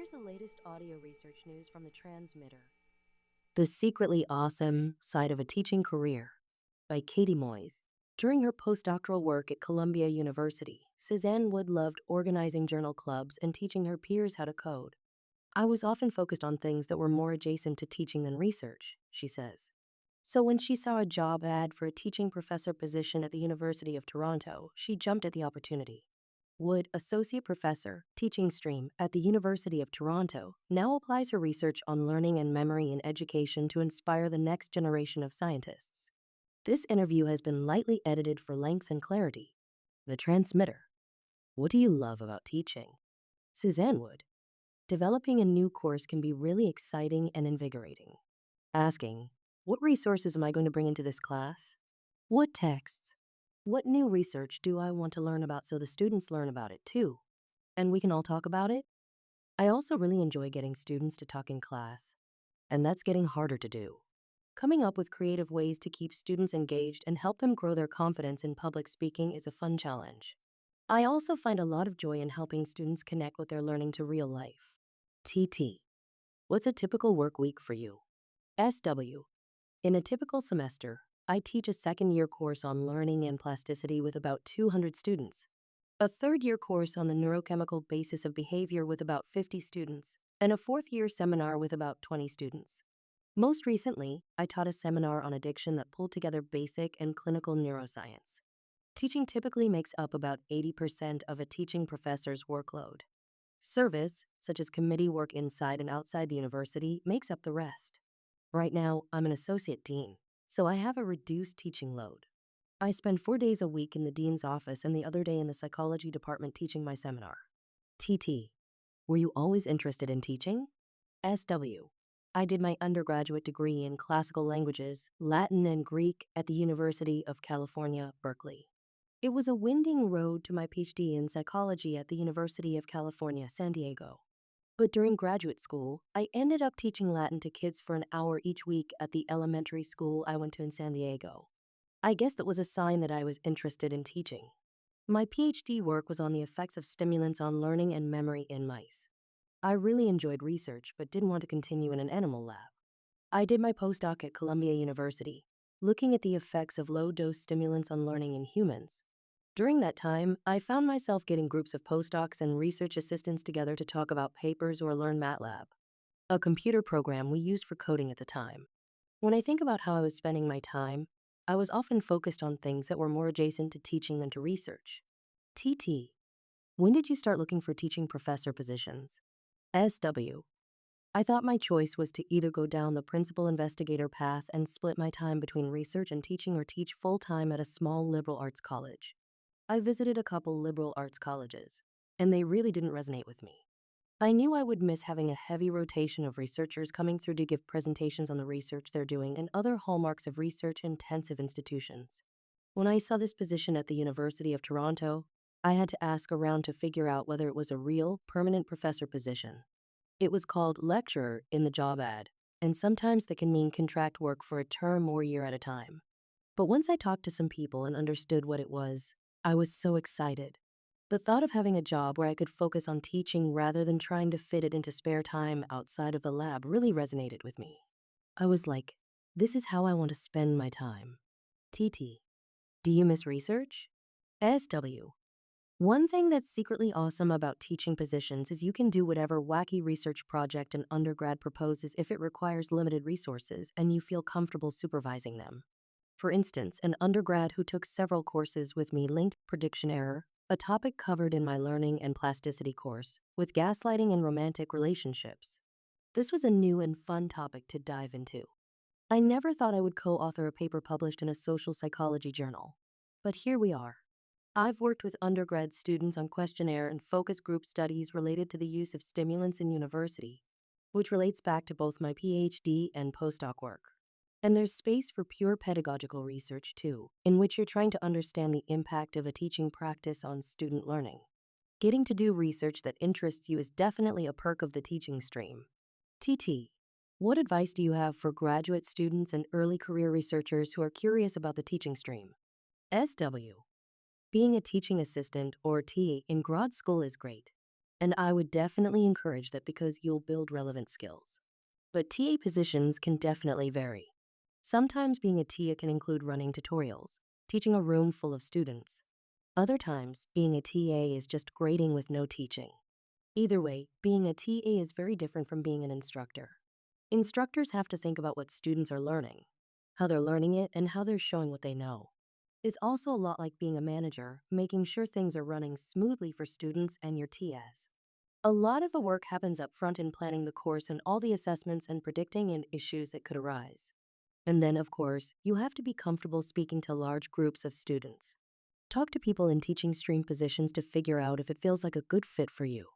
Here's the latest audio research news from the transmitter. The Secretly Awesome Side of a Teaching Career by Katie Moyes. During her postdoctoral work at Columbia University, Suzanne Wood loved organizing journal clubs and teaching her peers how to code. I was often focused on things that were more adjacent to teaching than research, she says. So when she saw a job ad for a teaching professor position at the University of Toronto, she jumped at the opportunity. Wood, associate professor, teaching stream at the University of Toronto, now applies her research on learning and memory in education to inspire the next generation of scientists. This interview has been lightly edited for length and clarity. The transmitter. What do you love about teaching? Suzanne Wood. Developing a new course can be really exciting and invigorating. Asking, what resources am I going to bring into this class? What texts? What new research do I want to learn about so the students learn about it too? And we can all talk about it? I also really enjoy getting students to talk in class, and that's getting harder to do. Coming up with creative ways to keep students engaged and help them grow their confidence in public speaking is a fun challenge. I also find a lot of joy in helping students connect what they're learning to real life. TT. What's a typical work week for you? SW. In a typical semester, I teach a second-year course on learning and plasticity with about 200 students, a third-year course on the neurochemical basis of behavior with about 50 students, and a fourth-year seminar with about 20 students. Most recently, I taught a seminar on addiction that pulled together basic and clinical neuroscience. Teaching typically makes up about 80% of a teaching professor's workload. Service, such as committee work inside and outside the university, makes up the rest. Right now, I'm an associate dean, so I have a reduced teaching load. I spend 4 days a week in the dean's office and the other day in the psychology department teaching my seminar. TT. Were you always interested in teaching? SW. I did my undergraduate degree in classical languages, Latin and Greek at the University of California, Berkeley. It was a winding road to my PhD in psychology at the University of California, San Diego. But during graduate school, I ended up teaching Latin to kids for an hour each week at the elementary school I went to in San Diego. I guess that was a sign that I was interested in teaching. My PhD work was on the effects of stimulants on learning and memory in mice. I really enjoyed research but didn't want to continue in an animal lab. I did my postdoc at Columbia University, looking at the effects of low-dose stimulants on learning in humans. During that time, I found myself getting groups of postdocs and research assistants together to talk about papers or learn MATLAB, a computer program we used for coding at the time. When I think about how I was spending my time, I was often focused on things that were more adjacent to teaching than to research. TT. When did you start looking for teaching professor positions? SW. I thought my choice was to either go down the principal investigator path and split my time between research and teaching or teach full-time at a small liberal arts college. I visited a couple liberal arts colleges, and they really didn't resonate with me. I knew I would miss having a heavy rotation of researchers coming through to give presentations on the research they're doing and other hallmarks of research-intensive institutions. When I saw this position at the University of Toronto, I had to ask around to figure out whether it was a real, permanent professor position. It was called lecturer in the job ad, and sometimes that can mean contract work for a term or year at a time. But once I talked to some people and understood what it was, I was so excited. The thought of having a job where I could focus on teaching rather than trying to fit it into spare time outside of the lab really resonated with me. I was like, this is how I want to spend my time. TT. Do you miss research? SW. One thing that's secretly awesome about teaching positions is you can do whatever wacky research project an undergrad proposes if it requires limited resources and you feel comfortable supervising them. For instance, an undergrad who took several courses with me linked prediction error, a topic covered in my learning and plasticity course, with gaslighting and romantic relationships. This was a new and fun topic to dive into. I never thought I would co-author a paper published in a social psychology journal. But here we are. I've worked with undergrad students on questionnaire and focus group studies related to the use of stimulants in university, which relates back to both my PhD and postdoc work. And there's space for pure pedagogical research too, in which you're trying to understand the impact of a teaching practice on student learning. Getting to do research that interests you is definitely a perk of the teaching stream. TT. What advice do you have for graduate students and early career researchers who are curious about the teaching stream? SW. Being a teaching assistant or TA in grad school is great. And I would definitely encourage that because you'll build relevant skills. But TA positions can definitely vary. Sometimes being a TA can include running tutorials, teaching a room full of students. Other times, being a TA is just grading with no teaching. Either way, being a TA is very different from being an instructor. Instructors have to think about what students are learning, how they're learning it, and how they're showing what they know. It's also a lot like being a manager, making sure things are running smoothly for students and your TAs. A lot of the work happens up front in planning the course and all the assessments and predicting and issues that could arise. And then, of course, you have to be comfortable speaking to large groups of students. Talk to people in teaching stream positions to figure out if it feels like a good fit for you.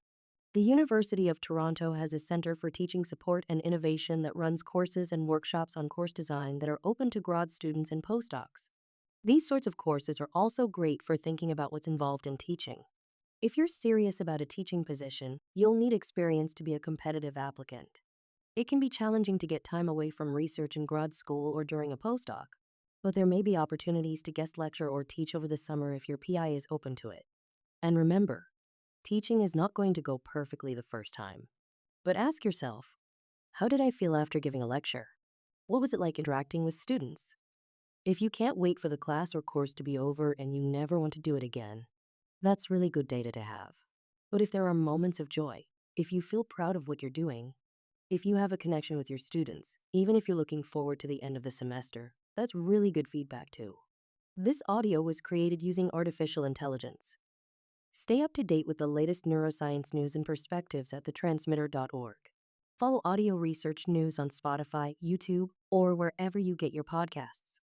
The University of Toronto has a Center for Teaching Support and Innovation that runs courses and workshops on course design that are open to grad students and postdocs. These sorts of courses are also great for thinking about what's involved in teaching. If you're serious about a teaching position, you'll need experience to be a competitive applicant. It can be challenging to get time away from research in grad school or during a postdoc, but there may be opportunities to guest lecture or teach over the summer if your PI is open to it. And remember, teaching is not going to go perfectly the first time. But ask yourself, how did I feel after giving a lecture? What was it like interacting with students? If you can't wait for the class or course to be over and you never want to do it again, that's really good data to have. But if there are moments of joy, if you feel proud of what you're doing, if you have a connection with your students, even if you're looking forward to the end of the semester, that's really good feedback too. This audio was created using artificial intelligence. Stay up to date with the latest neuroscience news and perspectives at thetransmitter.org. Follow audio research news on Spotify, YouTube, or wherever you get your podcasts.